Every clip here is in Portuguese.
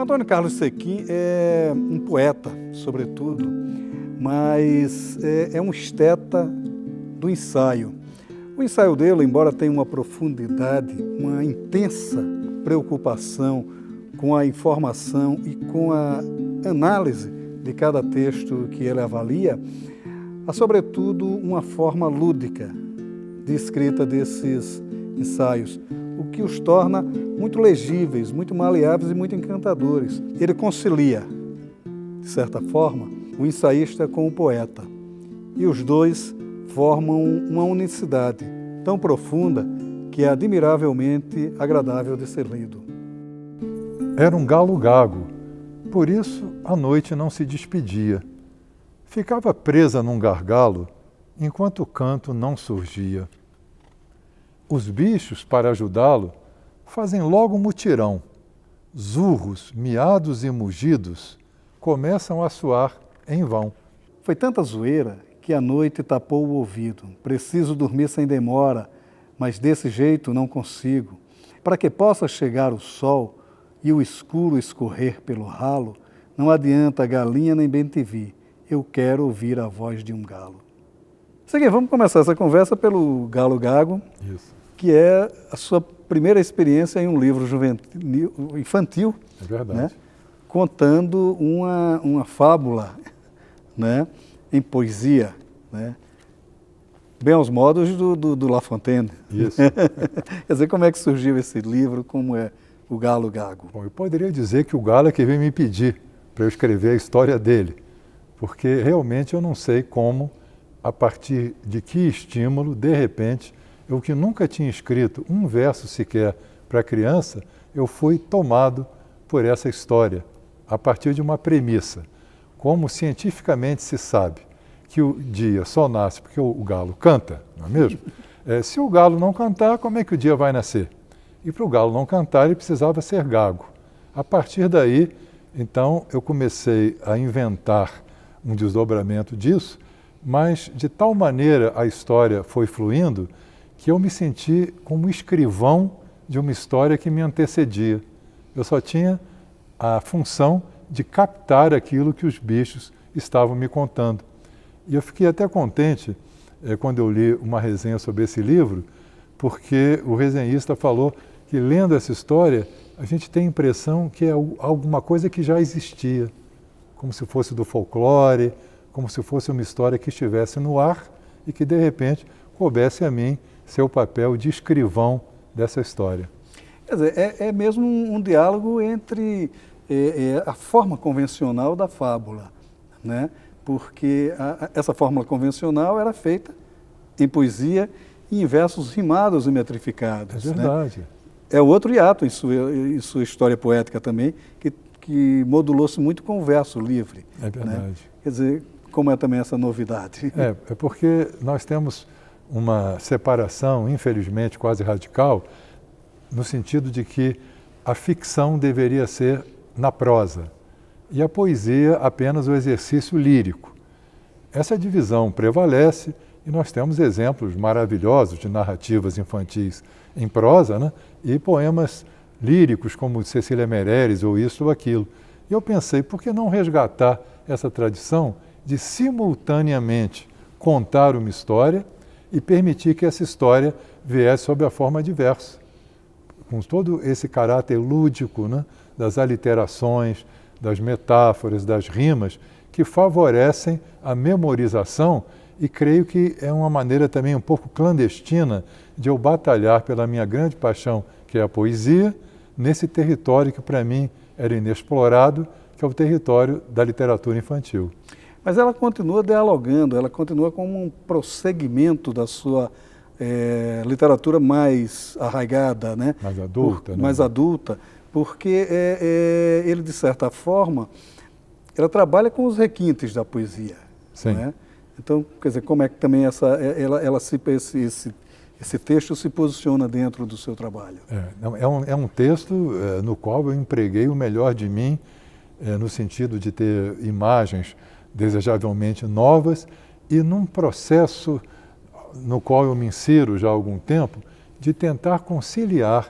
Antônio Carlos Sequim é um poeta, sobretudo, mas é um esteta do ensaio. O ensaio dele, embora tenha uma profundidade, uma intensa preocupação com a informação e com a análise de cada texto que ele avalia, há sobretudo uma forma lúdica de escrita desses ensaios, o que os torna muito legíveis, muito maleáveis e muito encantadores. Ele concilia, de certa forma, o ensaísta com o poeta. E os dois formam uma unicidade tão profunda que é admiravelmente agradável de ser lido. Era um galo gago, por isso a noite não se despedia. Ficava presa num gargalo enquanto o canto não surgia. Os bichos, para ajudá-lo, fazem logo mutirão. Zurros, miados e mugidos começam a soar em vão. Foi tanta zoeira que a noite tapou o ouvido. Preciso dormir sem demora, mas desse jeito não consigo. Para que possa chegar o sol e o escuro escorrer pelo ralo, não adianta galinha nem bem-te-vi, eu quero ouvir a voz de um galo. Seguinte, vamos começar essa conversa pelo Galo Gago, que é a sua primeira experiência em um livro infantil, é verdade, né? Contando uma fábula, né? Em poesia, né? Bem aos modos do La Fontaine. Isso. Quer dizer, como é que surgiu esse livro, como é o Galo Gago? Bom, eu poderia dizer que o galo é que veio me pedir para eu escrever a história dele, porque realmente eu não sei como, a partir de que estímulo, de repente, eu que nunca tinha escrito um verso sequer para criança, eu fui tomado por essa história, a partir de uma premissa. Como cientificamente se sabe que o dia só nasce porque o galo canta, não é mesmo? Se o galo não cantar, como é que o dia vai nascer? E para o galo não cantar, ele precisava ser gago. A partir daí, então, eu comecei a inventar um desdobramento disso, mas de tal maneira a história foi fluindo que eu me senti como escrivão de uma história que me antecedia. Eu só tinha a função de captar aquilo que os bichos estavam me contando. E eu fiquei até contente quando eu li uma resenha sobre esse livro, porque o resenhista falou que lendo essa história, a gente tem a impressão que é alguma coisa que já existia, como se fosse do folclore, como se fosse uma história que estivesse no ar e que, de repente, coubesse a mim ser o papel de escrivão dessa história. Quer dizer, é mesmo um diálogo entre a forma convencional da fábula, né? Porque essa fórmula convencional era feita em poesia e em versos rimados e metrificados. É verdade. Né? É outro hiato em sua história poética também, que modulou-se muito com o verso livre. É verdade. Né? Quer dizer, como é também essa novidade? É porque nós temos uma separação, infelizmente, quase radical, no sentido de que a ficção deveria ser na prosa e a poesia apenas o exercício lírico. Essa divisão prevalece e nós temos exemplos maravilhosos de narrativas infantis em prosa, né? E poemas líricos como Cecília Meirelles ou isso ou aquilo. E eu pensei, por que não resgatar essa tradição de simultaneamente contar uma história e permitir que essa história viesse sob a forma de verso, com todo esse caráter lúdico, né, das aliterações, das metáforas, das rimas, que favorecem a memorização e creio que é uma maneira também um pouco clandestina de eu batalhar pela minha grande paixão, que é a poesia, nesse território que para mim era inexplorado, que é o território da literatura infantil. Mas ela continua dialogando, ela continua como um prosseguimento da sua literatura mais arraigada, né? Mais adulta. Né? Mais adulta, porque ele, de certa forma, ela trabalha com os requintes da poesia. Sim. Né? Então, quer dizer, como é que também esse texto se posiciona dentro do seu trabalho? É um texto no qual eu empreguei o melhor de mim, no sentido de ter imagens desejavelmente novas e num processo no qual eu me insiro já há algum tempo, de tentar conciliar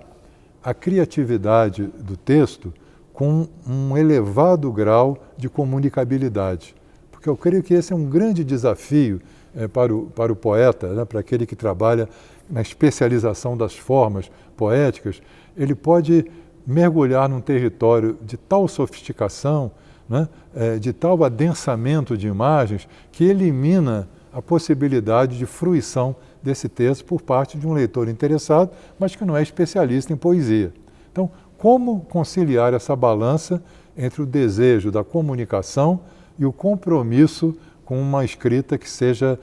a criatividade do texto com um elevado grau de comunicabilidade. Porque eu creio que esse é um grande desafio para o poeta, né, para aquele que trabalha na especialização das formas poéticas. Ele pode mergulhar num território de tal sofisticação, né, de tal adensamento de imagens, que elimina a possibilidade de fruição desse texto por parte de um leitor interessado, mas que não é especialista em poesia. Então, como conciliar essa balança entre o desejo da comunicação e o compromisso com uma escrita que seja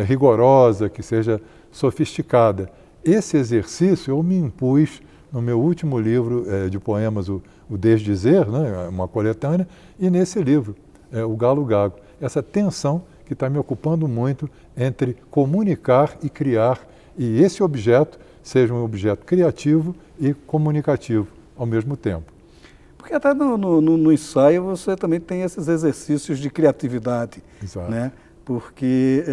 rigorosa, que seja sofisticada? Esse exercício eu me impus no meu último livro de poemas, o Desdizer, né, uma coletânea, e nesse livro, O Galo Gago. Essa tensão que está me ocupando muito entre comunicar e criar, e esse objeto seja um objeto criativo e comunicativo ao mesmo tempo. Porque até no ensaio você também tem esses exercícios de criatividade. Exato. Né? Porque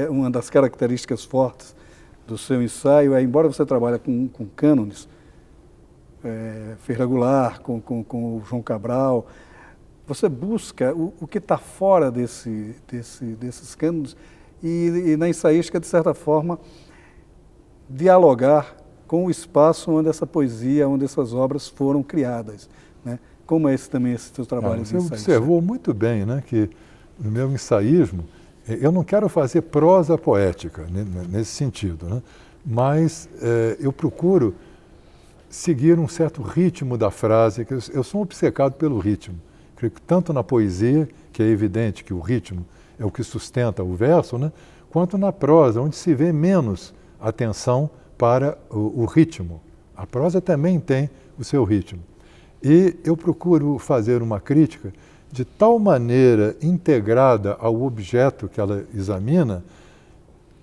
uma das características fortes do seu ensaio embora você trabalhe com cânones, Feira Goulart, com o João Cabral, você busca o que está fora desses cânones e na ensaística, de certa forma, dialogar com o espaço onde essa poesia, onde essas obras foram criadas. Né? Como é também esse seu trabalho de ensaísta? Você observou muito bem, né, que no meu ensaísmo, eu não quero fazer prosa poética nesse sentido, né? Mas eu procuro seguir um certo ritmo da frase, que eu sou obcecado pelo ritmo. Creio que tanto na poesia, que é evidente que o ritmo é o que sustenta o verso, né, quanto na prosa, onde se vê menos atenção para o ritmo. A prosa também tem o seu ritmo. E eu procuro fazer uma crítica de tal maneira integrada ao objeto que ela examina,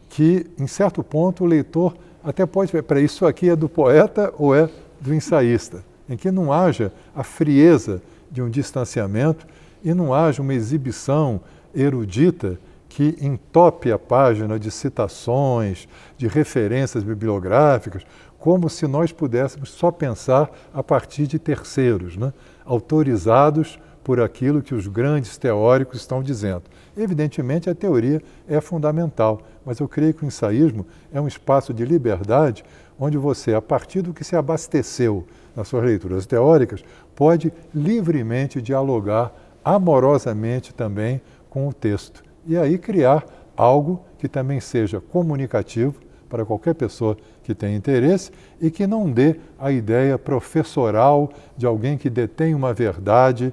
que, em certo ponto, o leitor até pode ver, para isso aqui é do poeta ou é do ensaísta, em que não haja a frieza de um distanciamento e não haja uma exibição erudita que entope a página de citações, de referências bibliográficas, como se nós pudéssemos só pensar a partir de terceiros, né, autorizados por aquilo que os grandes teóricos estão dizendo. Evidentemente, a teoria é fundamental, mas eu creio que o ensaísmo é um espaço de liberdade onde você, a partir do que se abasteceu nas suas leituras teóricas, pode livremente dialogar amorosamente também com o texto. E aí criar algo que também seja comunicativo para qualquer pessoa que tenha interesse e que não dê a ideia professoral de alguém que detém uma verdade,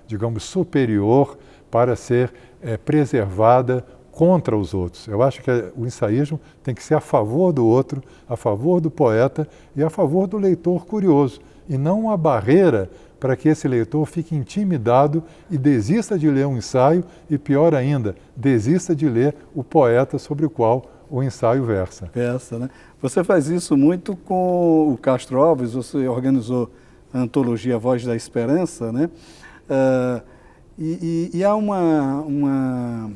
digamos, superior para ser preservada contra os outros. Eu acho que o ensaísmo tem que ser a favor do outro, a favor do poeta e a favor do leitor curioso, e não uma barreira para que esse leitor fique intimidado e desista de ler um ensaio e, pior ainda, desista de ler o poeta sobre o qual o ensaio versa. Né? Você faz isso muito com o Castro Alves, você organizou a antologia Voz da Esperança, né? E há uma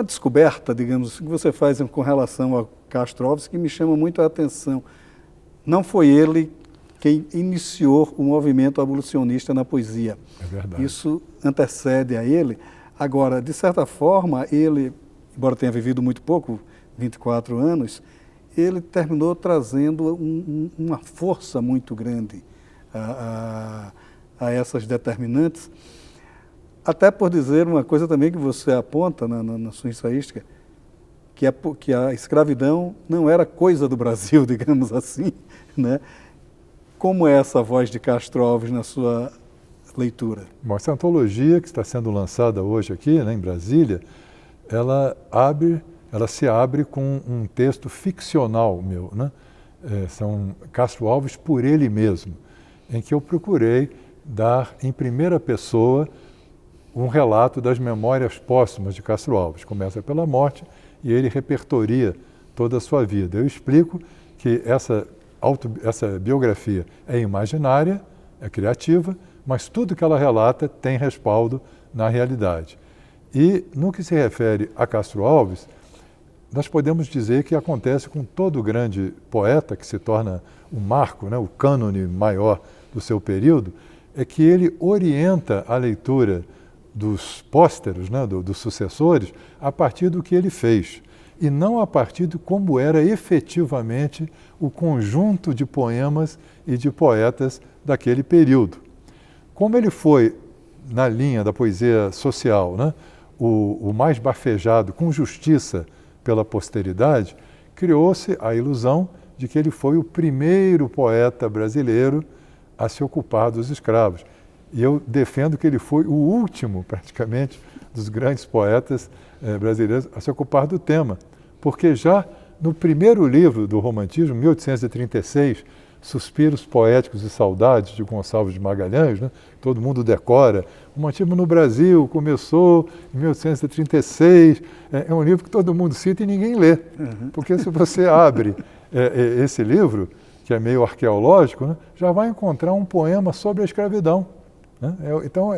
descoberta, digamos, que você faz com relação ao Castro Alves que me chama muito a atenção. Não foi ele quem iniciou o movimento abolicionista na poesia. É verdade. Isso antecede a ele. Agora, de certa forma, ele, embora tenha vivido muito pouco, 24 anos, ele terminou trazendo uma força muito grande a essas determinantes, até por dizer uma coisa também que você aponta na sua ensaística, que a escravidão não era coisa do Brasil, digamos assim, né? Como é essa voz de Castro Alves na sua leitura? Bom, essa antologia que está sendo lançada hoje aqui, né, em Brasília, ela se abre com um texto ficcional meu, né? São Castro Alves por ele mesmo, em que eu procurei dar em primeira pessoa um relato das memórias póstumas de Castro Alves. Começa pela morte e ele repertoria toda a sua vida. Eu explico que essa biografia é imaginária, é criativa, mas tudo que ela relata tem respaldo na realidade. E no que se refere a Castro Alves, nós podemos dizer que acontece com todo grande poeta que se torna um marco, né, o cânone maior do seu período, é que ele orienta a leitura dos pósteros, né, dos sucessores, a partir do que ele fez, e não a partir de como era efetivamente o conjunto de poemas e de poetas daquele período. Como ele foi, na linha da poesia social, né, o mais bafejado com justiça pela posteridade, criou-se a ilusão de que ele foi o primeiro poeta brasileiro a se ocupar dos escravos. E eu defendo que ele foi o último, praticamente, dos grandes poetas brasileiros a se ocupar do tema. Porque já no primeiro livro do Romantismo, 1836, Suspiros Poéticos e Saudades, de Gonçalves de Magalhães, né? Todo mundo decora. O romantismo no Brasil começou em 1836. É um livro que todo mundo cita e ninguém lê. Porque se você abre esse livro, que é meio arqueológico, né? Já vai encontrar um poema sobre a escravidão. Né? Então,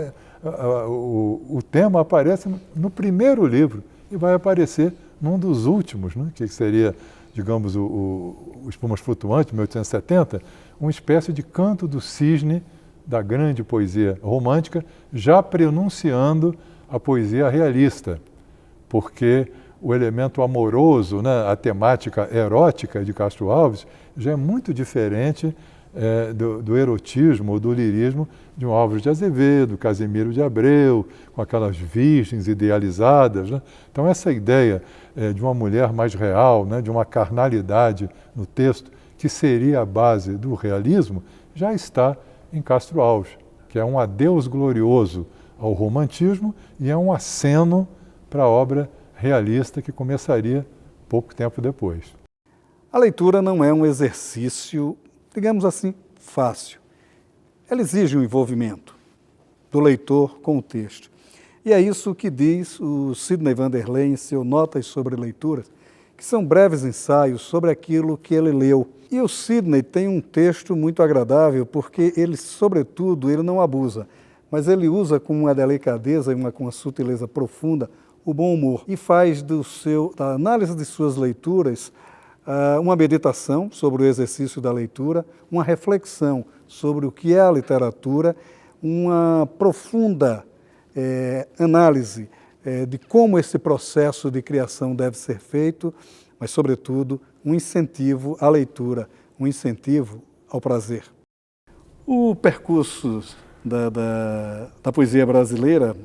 o tema aparece no primeiro livro e vai aparecer num dos últimos, né? Que seria, digamos, o Espumas Flutuantes, 1870, uma espécie de canto do cisne da grande poesia romântica, já prenunciando a poesia realista, porque o elemento amoroso, né, a temática erótica de Castro Alves, já é muito diferente do erotismo ou do lirismo de um Álvares de Azevedo, Casimiro de Abreu, com aquelas virgens idealizadas. Né? Então essa ideia de uma mulher mais real, né, de uma carnalidade no texto, que seria a base do realismo, já está em Castro Alves, que é um adeus glorioso ao romantismo e é um aceno para a obra realista que começaria pouco tempo depois. A leitura não é um exercício, digamos assim, fácil. Ela exige um envolvimento do leitor com o texto. E é isso que diz o Sidney Vanderlei em seu Notas sobre Leituras, que são breves ensaios sobre aquilo que ele leu. E o Sidney tem um texto muito agradável, porque ele, sobretudo, ele não abusa, mas ele usa com uma delicadeza e com uma sutileza profunda o bom humor e faz da análise de suas leituras uma meditação sobre o exercício da leitura, uma reflexão sobre o que é a literatura, uma profunda análise de como esse processo de criação deve ser feito, mas, sobretudo, um incentivo à leitura, um incentivo ao prazer. O percurso da poesia brasileira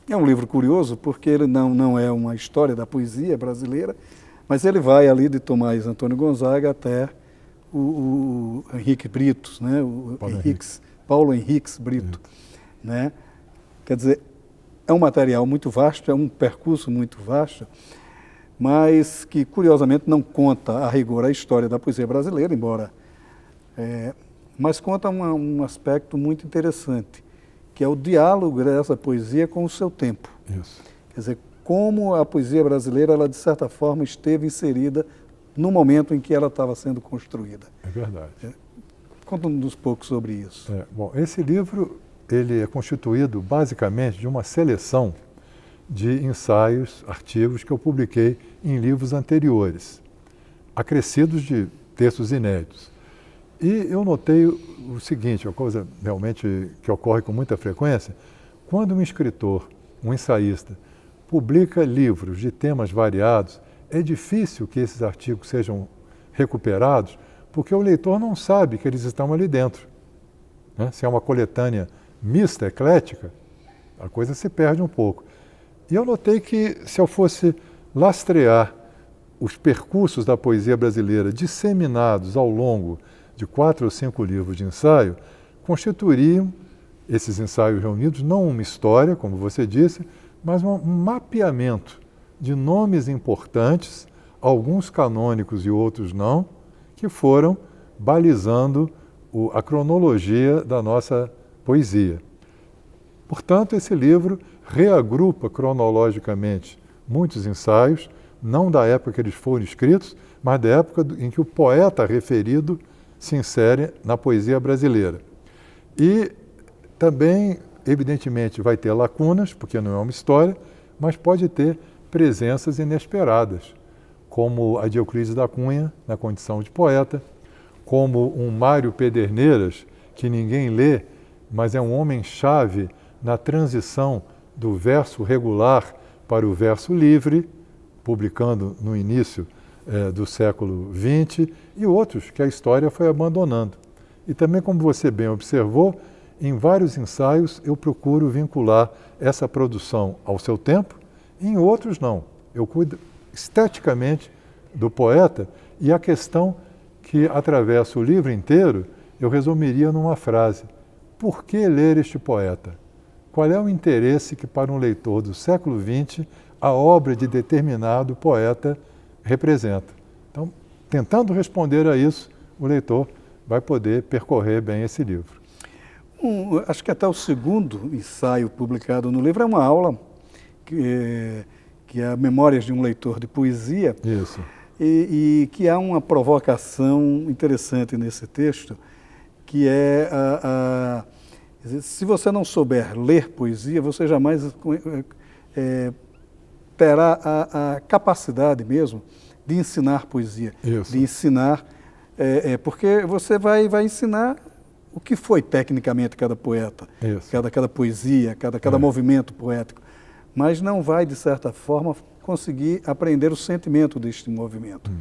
é um livro curioso, porque ele não é uma história da poesia brasileira, mas ele vai ali de Tomás Antônio Gonzaga até o Henrique Britos, né? Paulo Henriques Brito. Né? Quer dizer, é um material muito vasto, é um percurso muito vasto, mas que, curiosamente, não conta a rigor a história da poesia brasileira, mas conta um aspecto muito interessante, que é o diálogo dessa poesia com o seu tempo. Isso. Quer dizer, como a poesia brasileira, ela de certa forma esteve inserida no momento em que ela estava sendo construída. É verdade. Conta-nos um pouco sobre isso. Bom, esse livro ele é constituído basicamente de uma seleção de ensaios, artigos que eu publiquei em livros anteriores, acrescidos de textos inéditos. E eu notei o seguinte, uma coisa realmente que ocorre com muita frequência: quando um escritor, um ensaísta, publica livros de temas variados, é difícil que esses artigos sejam recuperados, porque o leitor não sabe que eles estão ali dentro. Né? Se é uma coletânea mista, eclética, a coisa se perde um pouco. E eu notei que, se eu fosse lastrear os percursos da poesia brasileira disseminados ao longo de 4 ou 5 livros de ensaio, constituiriam esses ensaios reunidos não uma história, como você disse, mas um mapeamento de nomes importantes, alguns canônicos e outros não, que foram balizando a cronologia da nossa poesia. Portanto, esse livro reagrupa cronologicamente muitos ensaios, não da época que eles foram escritos, mas da época em que o poeta referido se insere na poesia brasileira. E também, evidentemente, vai ter lacunas, porque não é uma história, mas pode ter presenças inesperadas, como a de Euclides da Cunha, na condição de poeta, como um Mário Pederneiras, que ninguém lê, mas é um homem-chave na transição do verso regular para o verso livre, publicando no início do século XX, e outros que a história foi abandonando. E também, como você bem observou, em vários ensaios eu procuro vincular essa produção ao seu tempo, e em outros não. Eu cuido esteticamente do poeta, e a questão que atravessa o livro inteiro, eu resumiria numa frase: por que ler este poeta? Qual é o interesse que para um leitor do século XX a obra de determinado poeta representa? Então, tentando responder a isso, o leitor vai poder percorrer bem esse livro. Acho que até o segundo ensaio publicado no livro é uma aula que é Memórias de um Leitor de Poesia. Isso. E que há uma provocação interessante nesse texto, que é se você não souber ler poesia, você jamais terá a capacidade mesmo de ensinar poesia. Isso. De ensinar, porque você vai ensinar o que foi tecnicamente cada poeta, cada poesia, cada movimento poético, mas não vai, de certa forma, conseguir aprender o sentimento deste movimento.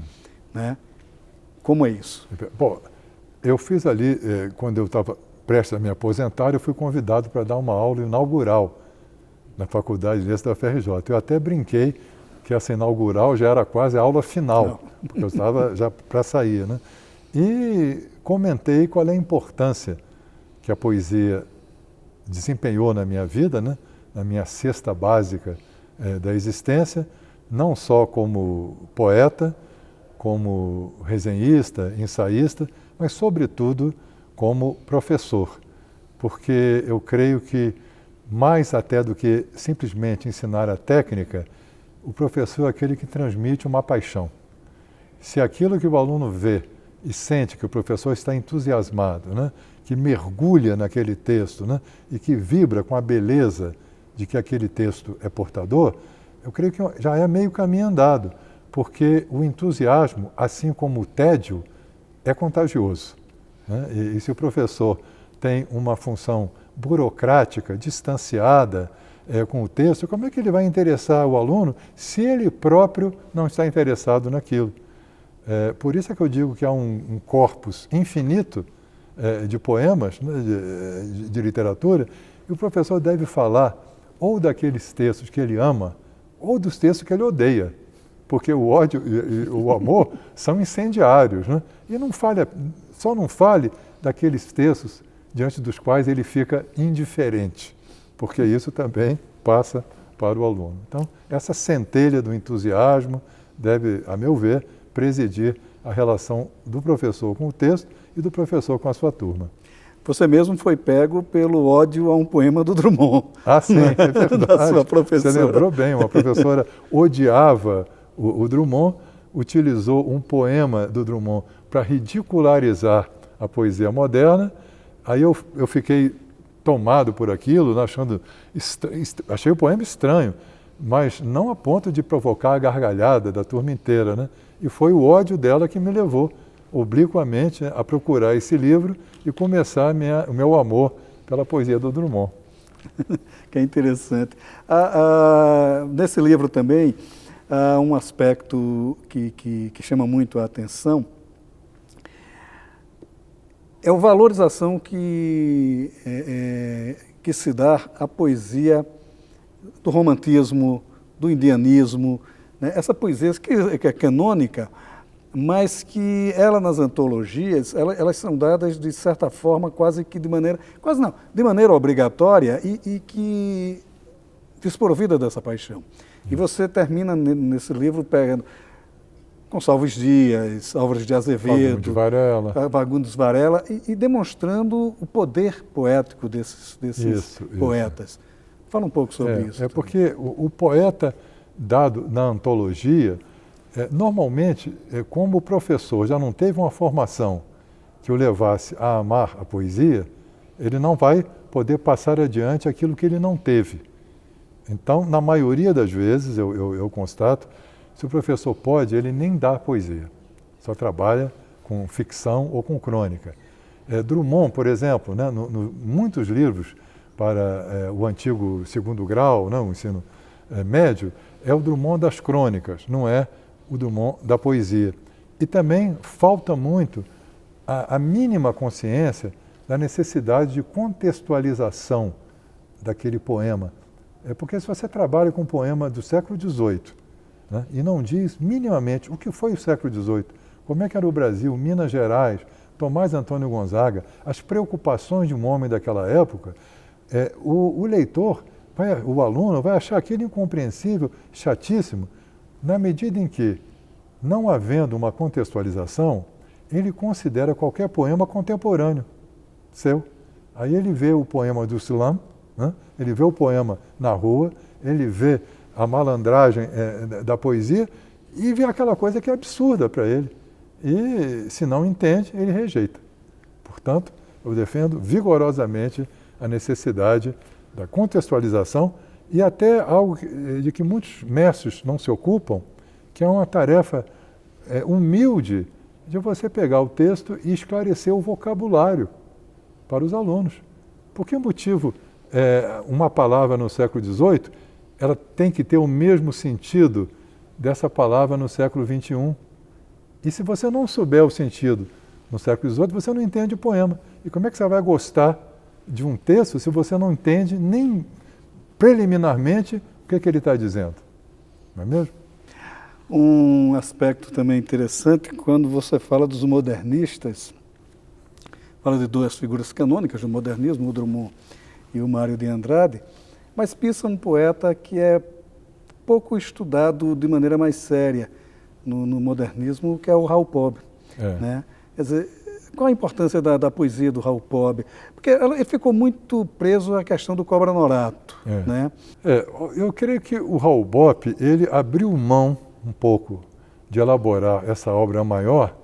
Né? Como é isso? Bom, eu fiz ali, quando eu estava prestes a me aposentar, eu fui convidado para dar uma aula inaugural na Faculdade de Letras da FRJ. Eu até brinquei que essa inaugural já era quase a aula final, porque eu estava já para sair, né? E comentei qual é a importância que a poesia desempenhou na minha vida, né? Na minha cesta básica da existência, não só como poeta, como resenhista, ensaísta, mas sobretudo como professor, porque eu creio que mais até do que simplesmente ensinar a técnica, o professor é aquele que transmite uma paixão. Se aquilo que o aluno vê e sente que o professor está entusiasmado, né, que mergulha naquele texto, né, e que vibra com a beleza de que aquele texto é portador, eu creio que já é meio caminho andado, porque o entusiasmo, assim como o tédio, é contagioso. Né? E se o professor tem uma função burocrática, distanciada com o texto, como é que ele vai interessar o aluno se ele próprio não está interessado naquilo? Por isso é que eu digo que há um corpus infinito de poemas, né, de literatura, e o professor deve falar ou daqueles textos que ele ama, ou dos textos que ele odeia, porque o ódio e o amor são incendiários, né? E só não fale daqueles textos diante dos quais ele fica indiferente, porque isso também passa para o aluno. Então, essa centelha do entusiasmo deve, a meu ver, presidir a relação do professor com o texto e do professor com a sua turma. Você mesmo foi pego pelo ódio a um poema do Drummond. Ah, sim, é verdade. Da sua professora. Você lembrou bem, uma professora odiava o Drummond, utilizou um poema do Drummond para ridicularizar a poesia moderna. Aí eu fiquei tomado por aquilo, achando achei o poema estranho, mas não a ponto de provocar a gargalhada da turma inteira, né? E foi o ódio dela que me levou obliquamente a procurar esse livro e começar o meu amor pela poesia do Drummond. Que é interessante. Nesse livro também há um aspecto que chama muito a atenção, é a valorização que se dá à poesia do romantismo, do indianismo, né? Essa poesia que é canônica, mas que ela nas antologias, elas são dadas de certa forma quase que de maneira obrigatória e que desprovida dessa paixão. E você termina nesse livro pegando Gonçalves Dias, Álvares de Azevedo, Fagundes Varela, e demonstrando o poder poético desses poetas. Isso. Fala um pouco sobre isso. Porque o poeta, dado na antologia, normalmente, como o professor já não teve uma formação que o levasse a amar a poesia, ele não vai poder passar adiante aquilo que ele não teve. Então, na maioria das vezes, eu constato, se o professor pode, ele nem dá poesia, só trabalha com ficção ou com crônica. Drummond, por exemplo, né, muitos livros para o antigo segundo grau, né, o ensino médio, é o Drummond das crônicas, não é o Drummond da poesia. E também falta muito a mínima consciência da necessidade de contextualização daquele poema. Porque se você trabalha com um poema do século XVIII, né, e não diz minimamente o que foi o século XVIII, como é que era o Brasil, Minas Gerais, Tomás Antônio Gonzaga, as preocupações de um homem daquela época, o leitor, o aluno, vai achar aquilo incompreensível, chatíssimo, na medida em que, não havendo uma contextualização, ele considera qualquer poema contemporâneo seu. Aí ele vê o poema do Slam, né? Ele vê o poema na rua, ele vê a malandragem da poesia e vê aquela coisa que é absurda para ele. E, se não entende, ele rejeita. Portanto, eu defendo vigorosamente a necessidade da contextualização e até algo de que muitos mestres não se ocupam, que é uma tarefa humilde de você pegar o texto e esclarecer o vocabulário para os alunos. Por que motivo uma palavra no século XVIII ela tem que ter o mesmo sentido dessa palavra no século XXI? E se você não souber o sentido no século XVIII, você não entende o poema. E como é que você vai gostar de um texto se você não entende nem preliminarmente o que ele está dizendo? Não é mesmo? Um aspecto também interessante, quando você fala dos modernistas, fala de duas figuras canônicas do modernismo, o Drummond e o Mário de Andrade, mas pensa um poeta que é pouco estudado de maneira mais séria no modernismo, que é o Raul Pobe. Né? Quer dizer, qual a importância da poesia do Raul Pobe? Porque ele ficou muito preso à questão do Cobra Norato. Né? Eu creio que o Raul Pobe, ele abriu mão um pouco de elaborar essa obra maior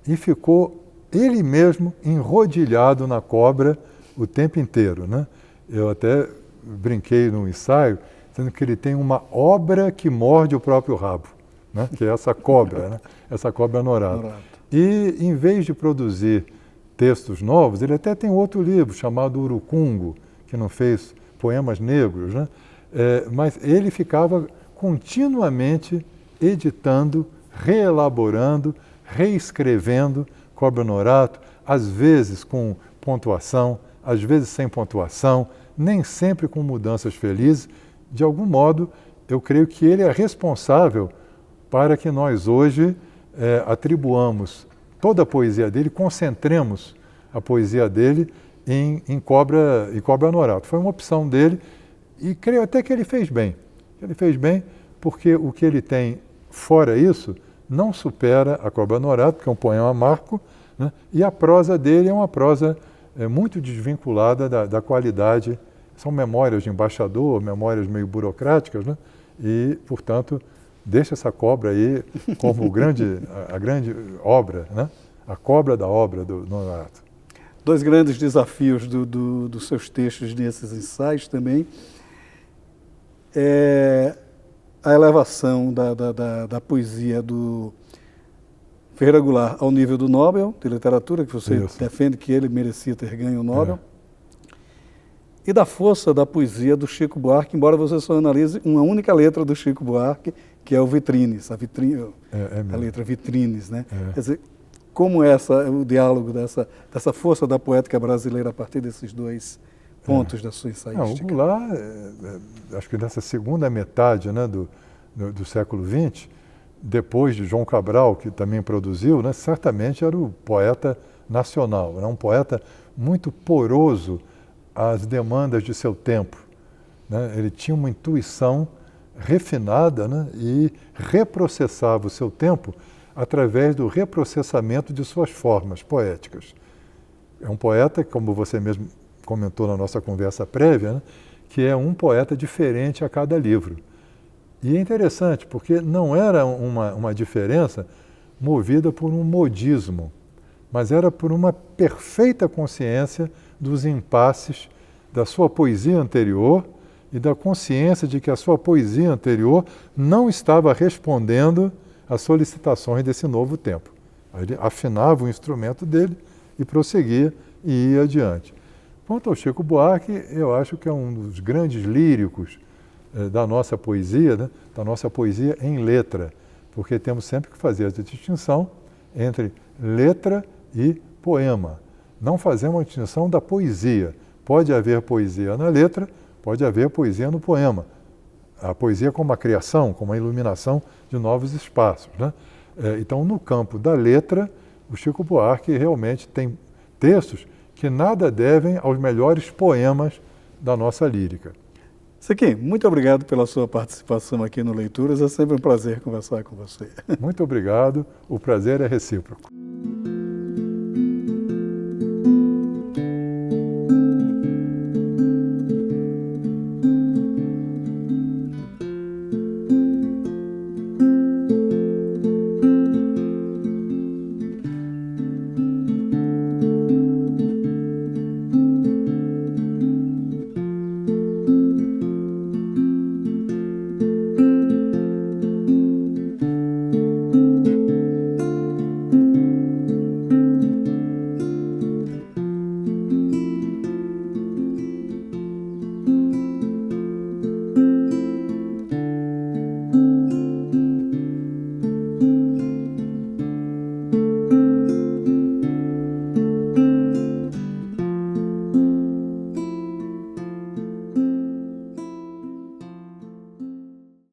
e ficou ele mesmo enrodilhado na cobra o tempo inteiro. Né? Eu até brinquei no ensaio, dizendo que ele tem uma obra que morde o próprio rabo, né? Que é essa cobra, né? Essa cobra Norato. E, em vez de produzir textos novos, ele até tem outro livro chamado Urucungo, que não fez poemas negros, né? Mas ele ficava continuamente editando, reelaborando, reescrevendo Cobra Norato, às vezes com pontuação, às vezes sem pontuação, nem sempre com mudanças felizes. De algum modo, eu creio que ele é responsável para que nós hoje atribuamos toda a poesia dele, concentremos a poesia dele em Cobra Norato. Foi uma opção dele e creio até que ele fez bem. Ele fez bem porque o que ele tem fora isso não supera a Cobra Norato, que é um poema marco, né? E a prosa dele é uma prosa muito desvinculada da qualidade. São memórias de embaixador, memórias meio burocráticas, né? E, portanto, deixa essa cobra aí como a grande obra, né? A cobra da obra do Norato. Dois grandes desafios dos seus textos nesses ensaios também é a elevação da poesia do Ferreira Goulart ao nível do Nobel de Literatura, que você defende que ele merecia ter ganho o Nobel, e da força da poesia do Chico Buarque, embora você só analise uma única letra do Chico Buarque, que é o Vitrines, a letra Vitrines, né? Quer dizer, como é o diálogo dessa força da poética brasileira a partir desses dois pontos da sua ensaística? O Goulart, acho que nessa segunda metade, né, do século XX, depois de João Cabral, que também produziu, né, certamente era o poeta nacional, era um poeta muito poroso às demandas de seu tempo. Né? Ele tinha uma intuição refinada, né, e reprocessava o seu tempo através do reprocessamento de suas formas poéticas. É um poeta, como você mesmo comentou na nossa conversa prévia, né, que é um poeta diferente a cada livro. E é interessante, porque não era uma diferença movida por um modismo, mas era por uma perfeita consciência dos impasses da sua poesia anterior e da consciência de que a sua poesia anterior não estava respondendo às solicitações desse novo tempo. Aí ele afinava o instrumento dele e prosseguia e ia adiante. Quanto ao Chico Buarque, eu acho que é um dos grandes líricos da nossa poesia, né? Da nossa poesia em letra, porque temos sempre que fazer essa distinção entre letra e poema. Não fazemos a distinção da poesia. Pode haver poesia na letra, pode haver poesia no poema. A poesia como a criação, como a iluminação de novos espaços, né? Então, no campo da letra, o Chico Buarque realmente tem textos que nada devem aos melhores poemas da nossa lírica. Zequim, muito obrigado pela sua participação aqui no Leituras. É sempre um prazer conversar com você. Muito obrigado. O prazer é recíproco.